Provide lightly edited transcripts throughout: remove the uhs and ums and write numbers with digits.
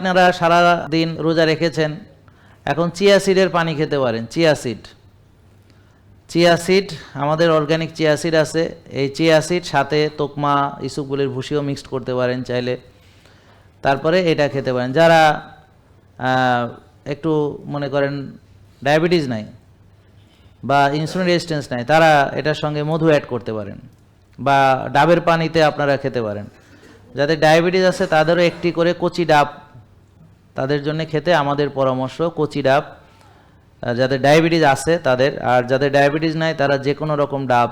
আপনারা সারা দিন রোজা রেখেছেন, এখন চিয়া সিডের পানি খেতে পারেন। চিয়া সিড আমাদের অর্গানিক চিয়া সিড আছে। এই চিয়া সিড সাথে তোকমা ইসুপগুলির ভুসিও মিক্সড করতে পারেন চাইলে, তারপরে এটা খেতে পারেন। যারা একটু মনে করেন ডায়াবেটিস নাই বা ইনসুলিন রেজিস্ট্যান্স নাই, তারা এটার সঙ্গে মধু অ্যাড করতে পারেন, বা ডাবের পানিতে আপনারা খেতে পারেন। যাদের ডায়াবেটিস আছে তাদেরও একটি করে কচি ডাব তাদের জন্য খেতে আমাদের পরামর্শ। কচি ডাব যাদের ডায়াবেটিস আছে তাদের, আর যাদের ডায়াবেটিস নাই তারা যে কোনো রকম ডাব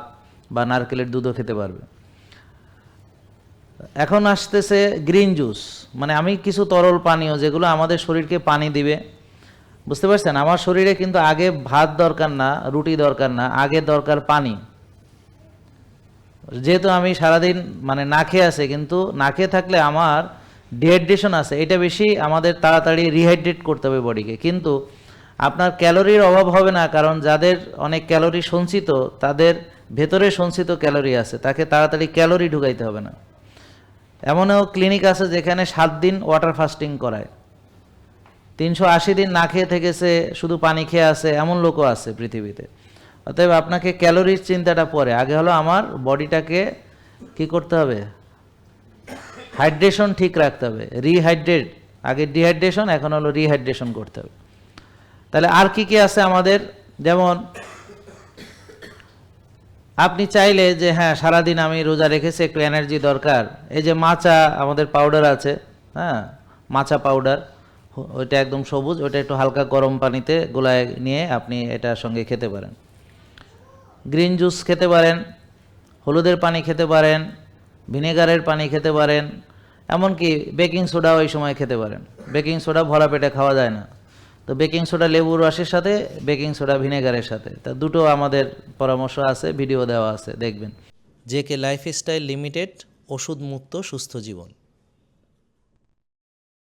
বা নারকেলের দুধও খেতে পারবে। এখন আসতেছে গ্রিন জুস, মানে আমি কিছু তরল পানীয় যেগুলো আমাদের শরীরকে পানি দিবে। বুঝতে পারছেন, আমার শরীরে কিন্তু আগে ভাত দরকার না, রুটি দরকার না, আগে দরকার পানি। যেহেতু আমি সারাদিন মানে না খেয়ে আছে, কিন্তু না খেয়ে থাকলে আমার ডিহাইড্রেশন আছে, এটা বেশি আমাদের তাড়াতাড়ি রিহাইড্রেট করতে হবে বডিকে। কিন্তু আপনার ক্যালোরির অভাব হবে না, কারণ যাদের অনেক ক্যালোরি সঞ্চিত তাদের ভেতরে সঞ্চিত ক্যালোরি আছে, তাকে তাড়াতাড়ি ক্যালোরি ঢুকাইতে হবে না। এমনও ক্লিনিক আছে যেখানে 7 দিন ওয়াটার ফাস্টিং করায়, 380 দিন না খেয়ে থেকেছে, শুধু পানি খেয়ে আছে, এমন লোকও আছে পৃথিবীতে। অতএব আপনাকে ক্যালোরির চিন্তাটা পরে, আগে হলো আমার বডিটাকে কি করতে হবে, হাইড্রেশন ঠিক রাখতে হবে। রিহাইড্রেট, আগে ডিহাইড্রেশন, এখন হলো রিহাইড্রেশন করতে হবে। তাহলে আর কি কি আছে আমাদের, যেমন আপনি চাইলে যে হ্যাঁ সারাদিন আমি রোজা রেখেছি, একটু এনার্জি দরকার, এই যে মাচা আমাদের পাউডার আছে, হ্যাঁ মাচা পাউডার, ওইটা একদম সবুজ, ওইটা একটু হালকা গরম পানিতে গোলায় নিয়ে আপনি এটার সঙ্গে খেতে পারেন। গ্রিন জুস খেতে পারেন, হলুদের পানি খেতে পারেন, ভিনেগারের পানি খেতে পারেন, এমনকি বেকিং সোডা ওই সময় খেতে পারেন। বেকিং সোডা ভরা পেটে খাওয়া যায় না, তো বেকিং সোডা লেবুর রসের সাথে, বেকিং সোডা ভিনেগারের সাথে, তা দুটো আমাদের পরামর্শ আছে, ভিডিও দেওয়া আছে, দেখবেন। জেকে লাইফস্টাইল লিমিটেড, ওষুধ মুক্ত সুস্থ জীবন।